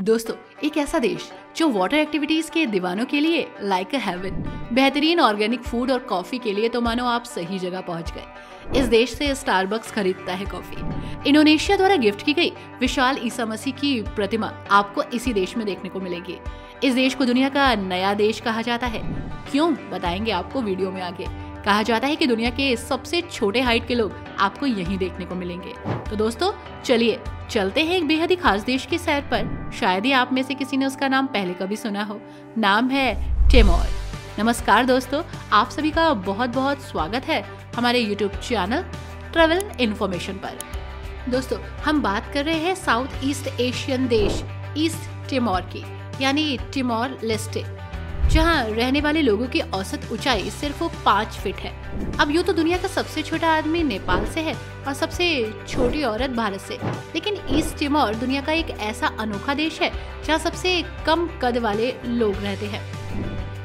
दोस्तों, एक ऐसा देश जो वाटर एक्टिविटीज के दीवानों के लिए लाइक अ हेवन, बेहतरीन ऑर्गेनिक फूड और कॉफी के लिए तो मानो आप सही जगह पहुंच गए। इस देश से स्टारबक्स खरीदता है कॉफी। इंडोनेशिया द्वारा गिफ्ट की गई विशाल ईसा मसीह की प्रतिमा आपको इसी देश में देखने को मिलेगी। इस देश को दुनिया का नया देश कहा जाता है। क्यों, बताएंगे आपको वीडियो में आगे। कहा जाता है कि दुनिया के सबसे छोटे हाइट के लोग आपको यहीं देखने को मिलेंगे। तो दोस्तों चलिए चलते हैं एक बेहद ही खास देश की सैर पर। शायद ही आप में से किसी ने उसका नाम पहले कभी सुना हो। नाम है टिमोर। नमस्कार दोस्तों, आप सभी का बहुत बहुत स्वागत है हमारे YouTube चैनल ट्रैवल इन्फॉर्मेशन पर। दोस्तों हम बात कर रहे हैं साउथ ईस्ट एशियन देश ईस्ट टिमोर की, यानी टिमोर लेस्टे, जहां रहने वाले लोगों की औसत ऊंचाई सिर्फ 5 फीट है। अब यूँ तो दुनिया का सबसे छोटा आदमी नेपाल से है और सबसे छोटी औरत भारत से, लेकिन ईस्ट टिमोर दुनिया का एक ऐसा अनोखा देश है जहां सबसे कम कद वाले लोग रहते हैं।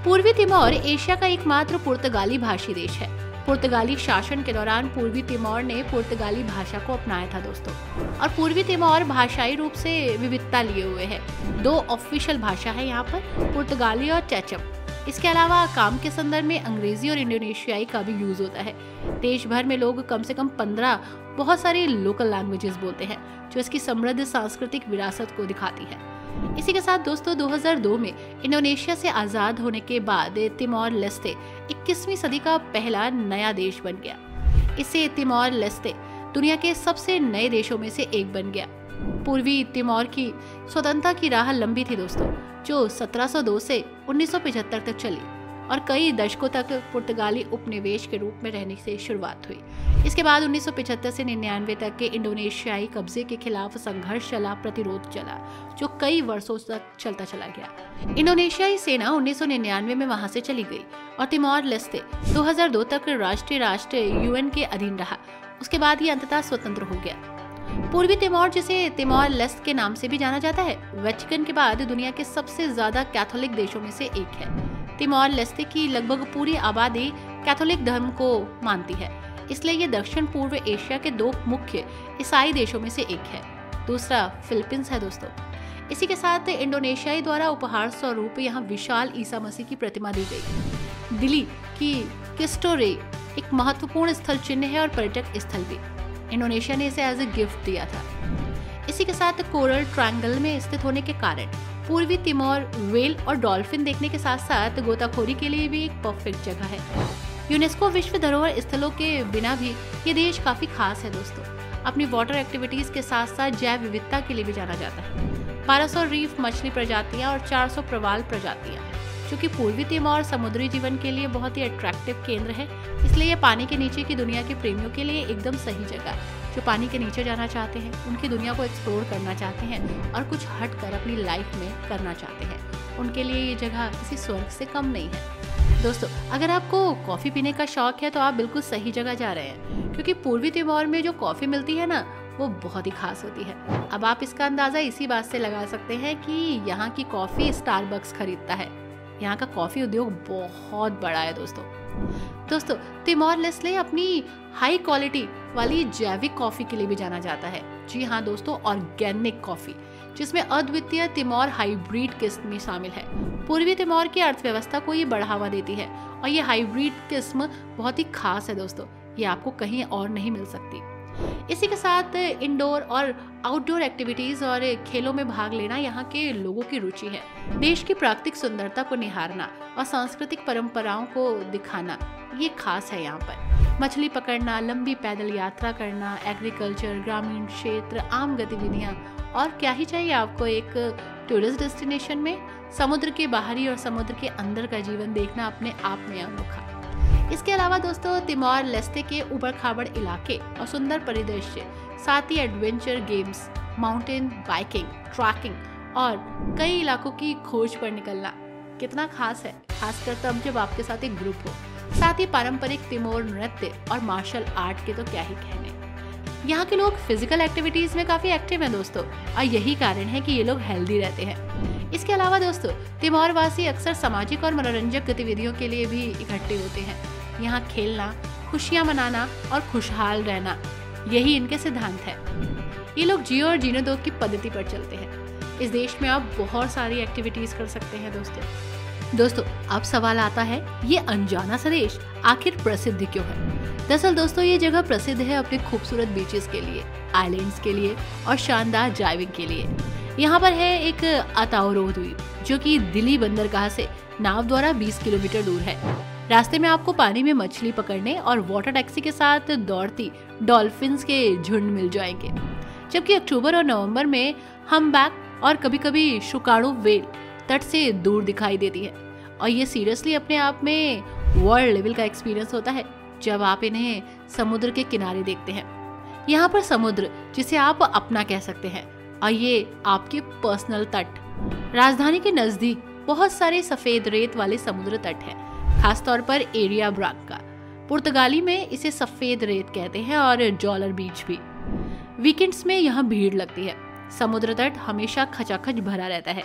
पूर्वी तिमोर एशिया का एकमात्र पुर्तगाली भाषी देश है। पुर्तगाली शासन के दौरान पूर्वी तिमोर ने पुर्तगाली भाषा को अपनाया था दोस्तों, और पूर्वी तिमोर भाषाई रूप से विविधता लिए हुए है। 2 ऑफिशियल भाषा है यहाँ पर, पुर्तगाली और चैचम। इसके अलावा काम के संदर्भ में अंग्रेजी और इंडोनेशियाई का भी यूज होता है। देश भर में लोग कम से कम 15 बहुत सारी लोकल लैंग्वेजेस बोलते हैं, जो इसकी समृद्ध सांस्कृतिक विरासत को दिखाती है। इसी के साथ दोस्तों 2002 में इंडोनेशिया से आजाद होने के बाद तिमोर लेस्टे 21वीं सदी का पहला नया देश बन गया। इससे तिमोर लेस्टे दुनिया के सबसे नए देशों में से एक बन गया। पूर्वी तिमोर की स्वतंत्रता की राह लंबी थी दोस्तों, जो 1702 से 1975 तक चली और कई दशकों तक पुर्तगाली उपनिवेश के रूप में रहने से शुरुआत हुई। इसके बाद 1975 से 99 तक के इंडोनेशियाई कब्जे के खिलाफ संघर्ष चला, प्रतिरोध चला, जो कई वर्षों तक चलता चला गया। इंडोनेशियाई सेना 1999 में वहां से चली गई और तिमोर लेस्टे 2002 तक राष्ट्रीय राष्ट्र UN के अधीन रहा। उसके बाद ये अंततः स्वतंत्र हो गया। पूर्वी तिमोर, जिसे तिमोर लेस्टे के नाम से भी जाना जाता है, वेटिकन के बाद दुनिया के सबसे ज्यादा कैथोलिक देशों में से एक है। तिमोर लेस्टे की लगभग पूरी आबादी कैथोलिक धर्म को मानती है, इसलिए ये दक्षिण पूर्व एशिया के 2 मुख्य ईसाई देशों में से एक है। दूसरा फिलीपींस है दोस्तों। इसी के साथ इंडोनेशियाई द्वारा उपहार स्वरूप यहाँ विशाल ईसा मसीह की प्रतिमा दी गई। दिल्ली की क्रिस्टो रेय एक महत्वपूर्ण स्थल चिन्ह है और पर्यटक स्थल भी। इंडोनेशिया ने इसे एज ए गिफ्ट दिया था। इसी के साथ कोरल ट्रायंगल में स्थित होने के कारण पूर्वी तिमोर व्हेल और डॉल्फिन देखने के साथ साथ गोताखोरी के लिए भी एक परफेक्ट जगह है। यूनेस्को विश्व धरोहर स्थलों के बिना भी ये देश काफी खास है दोस्तों। अपनी वाटर एक्टिविटीज के साथ साथ जैव विविधता के लिए भी जाना जाता है। 1200 रीफ मछली प्रजातियां और 400 प्रवाल प्रजातियां, जो कि पूर्वी तिमोर समुद्री जीवन के लिए बहुत ही अट्रैक्टिव केंद्र है। इसलिए ये पानी के नीचे की दुनिया के प्रेमियों के लिए एकदम सही जगह। जो पानी के नीचे जाना चाहते हैं, उनकी दुनिया को एक्सप्लोर करना चाहते हैं और कुछ हट कर अपनी लाइफ में करना चाहते हैं, उनके लिए ये जगह किसी स्वर्ग से कम नहीं है। दोस्तों अगर आपको कॉफ़ी पीने का शौक है तो आप बिल्कुल सही जगह जा रहे हैं, क्योंकि पूर्वी तिमोर में जो कॉफ़ी मिलती है ना, वो बहुत ही खास होती है। अब आप इसका अंदाज़ा इसी बात से लगा सकते हैं कि यहाँ की कॉफ़ी स्टारबक्स खरीदता है। यहाँ का कॉफ़ी उद्योग बहुत बड़ा है दोस्तों तिमोर लेस्टे अपनी हाई क्वालिटी वाली जैविक कॉफ़ी के लिए भी जाना जाता है। जी हाँ दोस्तों, ऑर्गेनिक कॉफ़ी, जिसमें अद्वितीय तिमोर हाइब्रिड किस्म शामिल है। पूर्वी तिमोर की अर्थव्यवस्था को ये बढ़ावा देती है और ये हाइब्रिड किस्म बहुत ही खास है दोस्तों। ये आपको कहीं और नहीं मिल सकती। इसी के साथ इंडोर और आउटडोर एक्टिविटीज और खेलों में भाग लेना यहाँ के लोगों की रुचि है। देश की प्राकृतिक सुंदरता को निहारना और सांस्कृतिक परंपराओं को दिखाना ये खास है यहाँ पर। मछली पकड़ना, लंबी पैदल यात्रा करना, एग्रीकल्चर, ग्रामीण क्षेत्र, आम गतिविधियाँ, और क्या ही चाहिए आपको एक टूरिस्ट डेस्टिनेशन में। समुद्र के बाहरी और समुद्र के अंदर का जीवन देखना अपने आप में अनोखा। इसके अलावा दोस्तों तिमोर लेस्टे के ऊबड़ खाबड़ इलाके और सुंदर परिदृश्य, साथ ही adventure games, mountain biking, trekking और कई इलाकों की खोज पर निकलना कितना खास है, खासकर तब जब आपके साथ एक ग्रुप हो। साथ ही पारंपरिक तिमोर नृत्य और मार्शल आर्ट के तो क्या ही कहने। यहाँ के लोग फिजिकल एक्टिविटीज में काफी एक्टिव हैं दोस्तों, और यही कारण है कि ये लोग हेल्दी रहते हैं। इसके अलावा दोस्तों तिमोर वासी अक्सर सामाजिक और मनोरंजक गतिविधियों के लिए भी इकट्ठे होते हैं। यहाँ खेलना, खुशियाँ मनाना और खुशहाल रहना, यही इनके सिद्धांत है। ये लोग जियो और जीने दो की पद्धति पर चलते हैं। इस देश में आप बहुत सारी एक्टिविटीज कर सकते हैं दोस्तों अब सवाल आता है, ये अनजाना सा देश आखिर प्रसिद्ध क्यों है? दरअसल दोस्तों ये जगह प्रसिद्ध है अपने खूबसूरत बीचेस के लिए, आइलैंड्स के लिए और शानदार ड्राइविंग के लिए। यहाँ पर है एक अताउरो द्वीप जो कि दिल्ली बंदरगाह से नाव द्वारा 20 किलोमीटर दूर है। रास्ते में आपको पानी में मछली पकड़ने और वाटर टैक्सी के साथ दौड़ती डॉल्फिन्स के झुंड मिल जाएंगे, जबकि अक्टूबर और नवंबर में हम्बैक और कभी कभी शुकाणु व्हेल तट से दूर दिखाई देती है। और ये सीरियसली अपने आप में वर्ल्ड लेवल का एक्सपीरियंस होता है जब आप इन्हें समुद्र के किनारे देखते हैं। यहाँ पर समुद्र जिसे आप अपना कह सकते हैं और ये आपके पर्सनल तट। राजधानी के नजदीक बहुत सारे सफेद रेत वाले समुद्र तट हैं, खासतौर पर एरिया ब्रांका। पुर्तगाली में इसे सफेद रेत कहते हैं और जॉलर बीच भी। वीकेंड्स में यहाँ भीड़ लगती है। समुद्र तट हमेशा खचाखच भरा रहता है।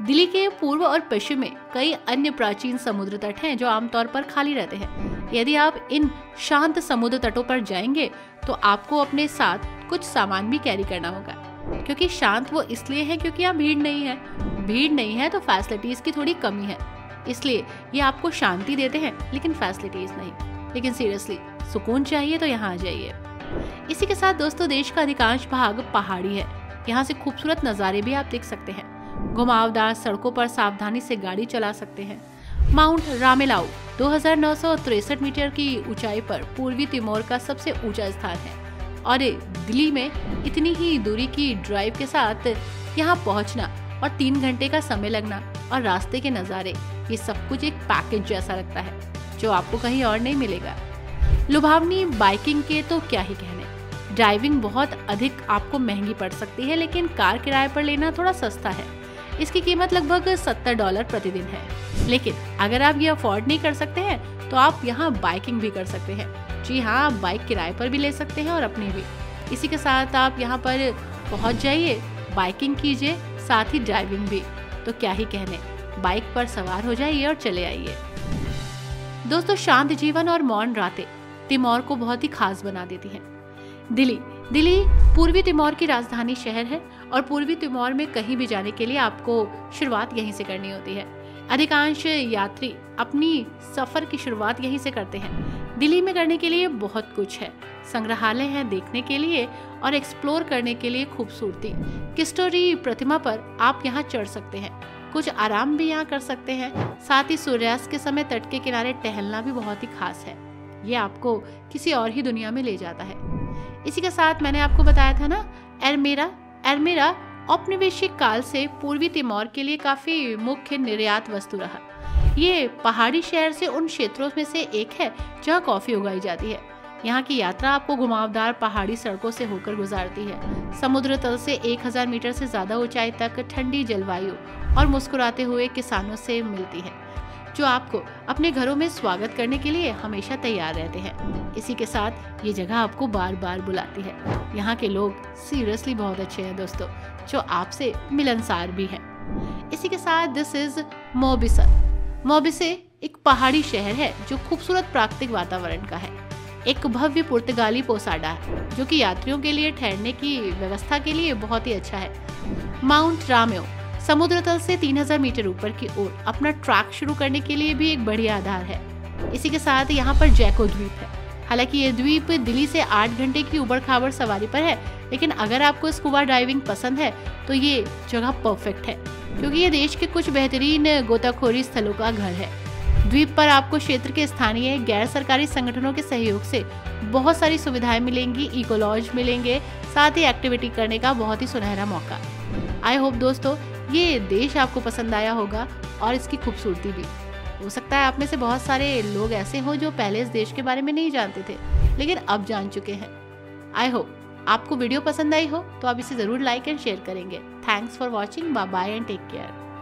दिल्ली के पूर्व और पश्चिम में कई अन्य प्राचीन समुद्र तट हैं जो आमतौर पर खाली रहते हैं। यदि आप इन शांत समुद्र तटों पर जाएंगे तो आपको अपने साथ कुछ सामान भी कैरी करना होगा, क्योंकि शांत वो इसलिए है क्योंकि यहाँ भीड़ नहीं है तो फैसिलिटीज की थोड़ी कमी है, इसलिए ये आपको शांति देते हैं लेकिन फैसिलिटीज नहीं। लेकिन सीरियसली सुकून चाहिए तो यहाँ आ जाइए। इसी के साथ दोस्तों देश का अधिकांश भाग पहाड़ी है। यहाँ से खूबसूरत नज़ारे भी आप देख सकते हैं। घुमावदार सड़कों पर सावधानी से गाड़ी चला सकते हैं। माउंट रामेलाऊ 2963 मीटर की ऊंचाई पर पूर्वी तिमोर का सबसे ऊंचा स्थान है और दिल्ली में इतनी ही दूरी की ड्राइव के साथ यहाँ पहुँचना और 3 घंटे का समय लगना और रास्ते के नज़ारे, ये सब कुछ एक पैकेज जैसा लगता है जो आपको कहीं और नहीं मिलेगा। लुभावनी बाइकिंग के तो क्या ही कहने। ड्राइविंग बहुत अधिक आपको महंगी पड़ सकती है, लेकिन कार किराए पर लेना थोड़ा सस्ता है। इसकी कीमत लगभग $70 प्रतिदिन है। लेकिन अगर आप ये अफोर्ड नहीं कर सकते हैं तो आप यहाँ बाइकिंग भी कर सकते हैं। जी हाँ, आप बाइक किराए पर भी ले सकते हैं और अपनी भी। इसी के साथ आप यहाँ पर पहुँच जाइए, बाइकिंग कीजिए, साथ ही ड्राइविंग भी। तो क्या ही कहने, बाइक पर सवार हो जाइए और चले आइए। दोस्तों शांत जीवन और मौन रातें तिमोर को बहुत ही खास बना देती हैं। दिल्ली पूर्वी तिमोर की राजधानी शहर है और पूर्वी तिमोर में कहीं भी जाने के लिए आपको शुरुआत यहीं से करनी होती है। अधिकांश यात्री अपनी सफर की शुरुआत यहीं से करते हैं। दिल्ली में करने के लिए बहुत कुछ है। संग्रहालय है देखने के लिए और एक्सप्लोर करने के लिए खूबसूरती। किस्टोरी प्रतिमा पर आप यहाँ चढ़ सकते हैं, कुछ आराम भी यहाँ कर सकते हैं। साथ ही सूर्यास्त के समय तट के किनारे टहलना भी बहुत ही खास है। ये आपको किसी और ही दुनिया में ले जाता है। इसी के साथ मैंने आपको बताया था ना, एल्मेरा औपनिवेशिक काल से पूर्वी तिमोर के लिए काफी मुख्य निर्यात वस्तु रहा। ये पहाड़ी शहर से उन क्षेत्रों में से एक है जहाँ कॉफी उगाई जाती है। यहाँ की यात्रा आपको घुमावदार पहाड़ी सड़कों से होकर गुजारती है। समुद्र तल से 1000 मीटर से ज्यादा ऊंचाई तक ठंडी जलवायु और मुस्कुराते हुए किसानों से मिलती है, जो आपको अपने घरों में स्वागत करने के लिए हमेशा तैयार रहते हैं। इसी के साथ ये जगह आपको बार बार बुलाती है। यहाँ के लोग सीरियसली बहुत अच्छे हैं दोस्तों, जो आपसे मिलनसार भी हैं। इसी के साथ दिस इज मोबिसे एक पहाड़ी शहर है जो खूबसूरत प्राकृतिक वातावरण का है। एक भव्य पुर्तगाली पोसाडा है जो कि यात्रियों के लिए ठहरने की व्यवस्था के लिए बहुत ही अच्छा है। माउंट रामेओ समुद्र तल से 3000 मीटर ऊपर की ओर अपना ट्रैक शुरू करने के लिए भी एक बढ़िया आधार है। इसी के साथ यहाँ पर जैको द्वीप है। हालांकि ये द्वीप दिल्ली से 8 घंटे की उबड़ खाबड़ सवारी पर है, लेकिन अगर आपको स्कूबा डाइविंग पसंद है तो ये जगह परफेक्ट है, क्योंकि ये देश के कुछ बेहतरीन गोताखोरी स्थलों का घर है। द्वीप पर आपको क्षेत्र के स्थानीय गैर सरकारी संगठनों के सहयोग से बहुत सारी सुविधाएं मिलेंगी, इको लॉज मिलेंगे, साथ ही एक्टिविटी करने का बहुत ही सुनहरा मौका। आई होप दोस्तों ये देश आपको पसंद आया होगा और इसकी खूबसूरती भी। हो सकता है आप में से बहुत सारे लोग ऐसे हो जो पहले इस देश के बारे में नहीं जानते थे, लेकिन अब जान चुके हैं। आई होप आपको वीडियो पसंद आई हो तो आप इसे जरूर लाइक एंड शेयर करेंगे। Thanks for watching, bye bye and take care.